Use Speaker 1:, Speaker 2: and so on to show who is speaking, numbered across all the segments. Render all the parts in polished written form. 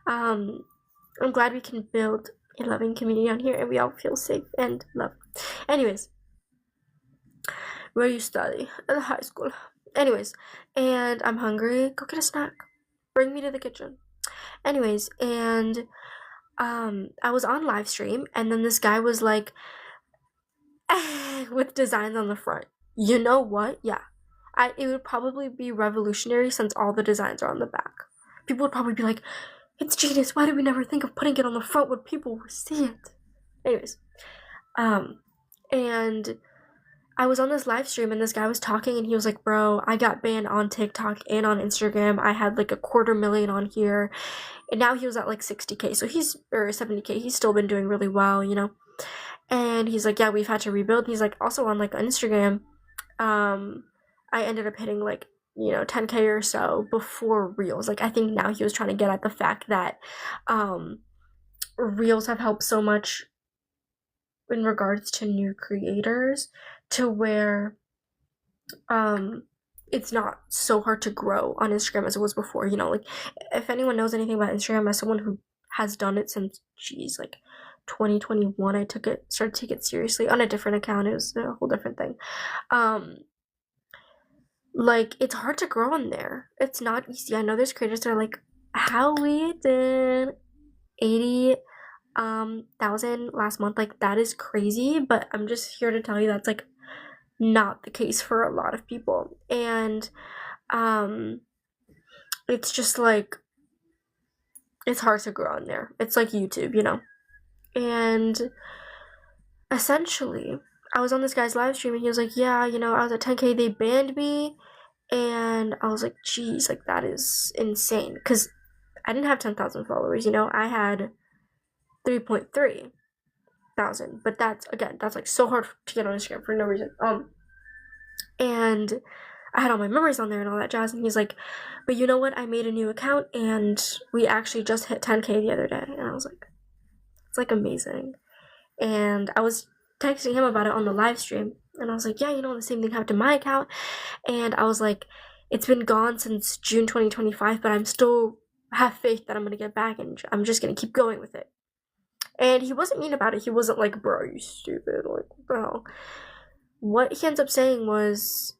Speaker 1: Um, I'm glad we can build a loving community on here and we all feel safe and loved. Anyways, where you study? At high school. Anyways, and I'm hungry. Go get a snack. Bring me to the kitchen. Anyways, and I was on live stream and then this guy was like with designs on the front. You know what? Yeah. It would probably be revolutionary since all the designs are on the back. People would probably be like, it's genius. Why did we never think of putting it on the front when people would see it? Anyways, and I was on this live stream and this guy was talking and he was like, bro, I got banned on TikTok and on Instagram. I had like 250,000 on here. And now he was at like 60K. So or 70K. He's still been doing really well, you know? And he's like, yeah, we've had to rebuild. And he's like, also on like Instagram, I ended up hitting like, 10K or so before Reels. Like, I think now he was trying to get at the fact that Reels have helped so much in regards to new creators to where it's not so hard to grow on Instagram as it was before. Like if anyone knows anything about Instagram, as someone who has done it since like 2021, I started to take it seriously on a different account. It was a whole different thing. Like it's hard to grow on there. It's not easy. I know there's creators that are like, how we did 80,000 last month. Like that is crazy, but I'm just here to tell you that's like not the case for a lot of people. And it's just like it's hard to grow on there. It's like YouTube, And essentially, I was on this guy's live stream and he was like, yeah, I was at 10K, they banned me. And I was like, geez, like that is insane. Because I didn't have 10,000 followers, I had 3,300. But that's like so hard to get on Instagram for no reason. And I had all my memories on there and all that jazz. And he's like, but you know what? I made a new account and we actually just hit 10K the other day. And I was like, it's like amazing. And I was texting him about it on the live stream. And I was like, yeah, the same thing happened to my account. And I was like, it's been gone since June 2025, but I'm still have faith that I'm going to get back and I'm just going to keep going with it. And he wasn't mean about it. He wasn't like, bro, you stupid. Like, bro. What he ends up saying was,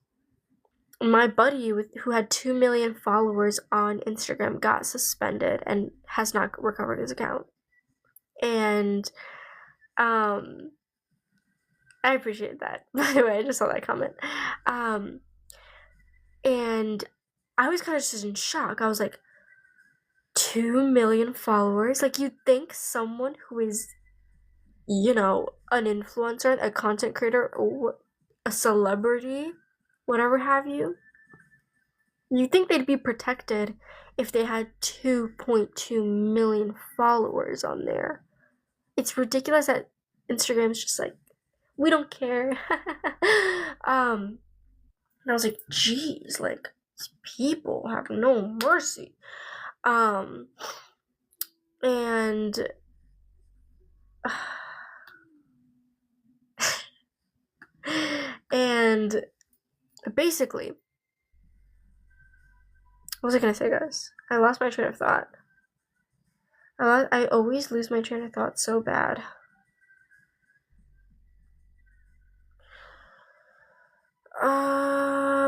Speaker 1: my buddy who had 2 million followers on Instagram got suspended and has not recovered his account. And I appreciate that. By the way, I just saw that comment. And I was kind of just in shock. I was like, 2 million followers? Like, you'd think someone who is, an influencer, a content creator, or a celebrity, whatever have you, you'd think they'd be protected if they had 2.2 million followers on there. It's ridiculous that Instagram's just like, we don't care. And I was like, geez, like, these people have no mercy. And and basically, what was I gonna say, guys? I lost my train of thought. I always lose my train of thought so bad.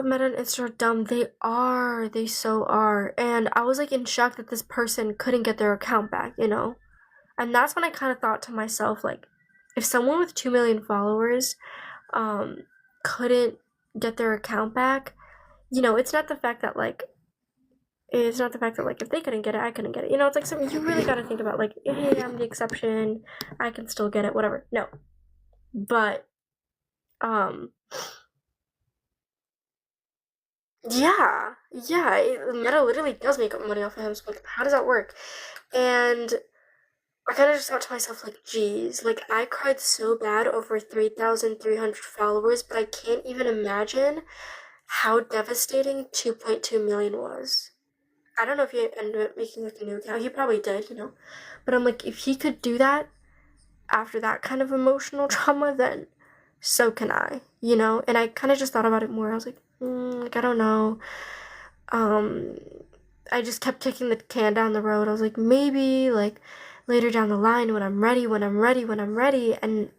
Speaker 1: Meta and Insta are dumb. They so are. And I was like in shock that this person couldn't get their account back, And that's when I kind of thought to myself, like, if someone with 2 million followers couldn't get their account back, it's not the fact that like if they couldn't get it, I couldn't get it. It's like something you really gotta think about, like, hey, I'm the exception, I can still get it, whatever. No. But yeah, Meta literally does make money off of him, so like, how does that work? And I kind of just thought to myself, like, geez, like, I cried so bad over 3,300 followers, but I can't even imagine how devastating 2.2 million was. I don't know if he ended up making, like, a new account. He probably did, But I'm like, if he could do that after that kind of emotional trauma, then so can I, And I kind of just thought about it more. I was like, I don't know. I just kept kicking the can down the road. I was like, maybe like later down the line when I'm ready, and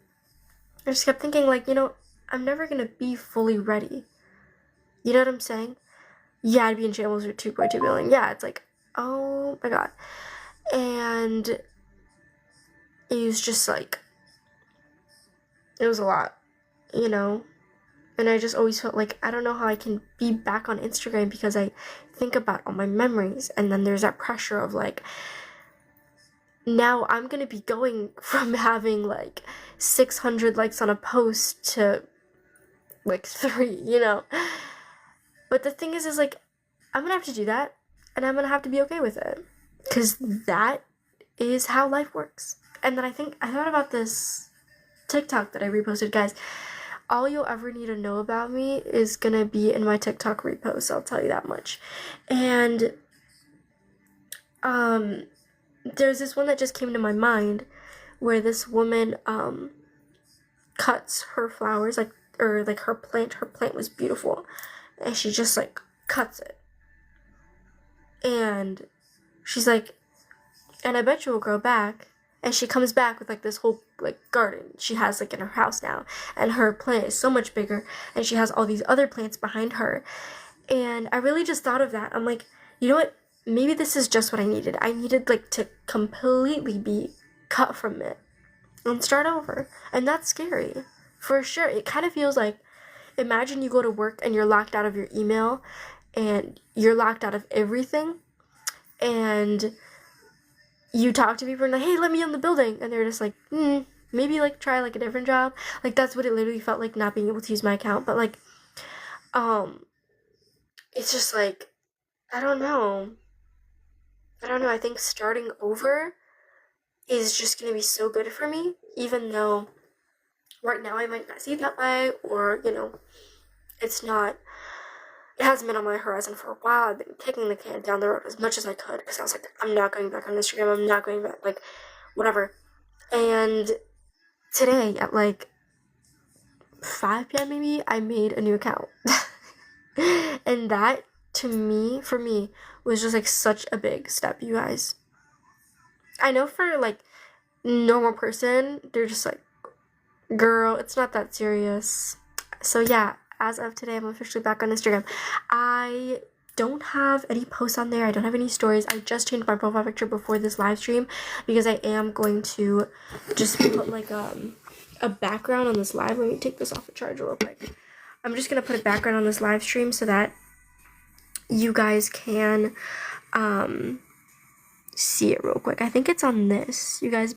Speaker 1: I just kept thinking like, I'm never gonna be fully ready. You know what I'm saying? Yeah, I'd be in shambles for 2.2 billion. Yeah, it's like, oh my god. And it was just like, it was a lot, you know? And I just always felt like I don't know how I can be back on Instagram because I think about all my memories, and then there's that pressure of like, now I'm gonna be going from having like 600 likes on a post to like 3. But the thing is like, I'm gonna have to do that, and I'm gonna have to be okay with it, because that is how life works. And then I thought about this TikTok that I reposted, guys. All you'll ever need to know about me is gonna be in my TikTok repost, I'll tell you that much. And there's this one that just came to my mind where this woman cuts her flowers, like, or like her plant was beautiful, and she just like cuts it, and she's like, and I bet you will grow back. And she comes back with like this whole like garden she has like in her house now, and her plant is so much bigger, and she has all these other plants behind her. And I really just thought of that. I'm like, you know what, maybe this is just what I needed. I needed like to completely be cut from it and start over. And that's scary for sure. It kind of feels like, imagine you go to work and you're locked out of your email and you're locked out of everything, and you talk to people and like, hey, let me in the building, and they're just like, maybe like try like a different job. Like, that's what it literally felt like, not being able to use my account. But like, it's just like, I don't know. I think starting over is just gonna be so good for me, even though right now I might not see it that way, or it's not. It hasn't been on my horizon for a while. I've been kicking the can down the road as much as I could, because I was like, I'm not going back on Instagram. I'm not going back, like, whatever. And today at like 5 p.m. maybe, I made a new account. And that, for me, was just like such a big step, you guys. I know for like normal person, they're just like, girl, it's not that serious. So yeah, as of today, I'm officially back on Instagram. I don't have any posts on there. I don't have any stories. I just changed my profile picture before this live stream, because I am going to just put like a background on this live. Let me take this off the charger real quick. I'm just gonna put a background on this live stream so that you guys can see it real quick. I think it's on this. You guys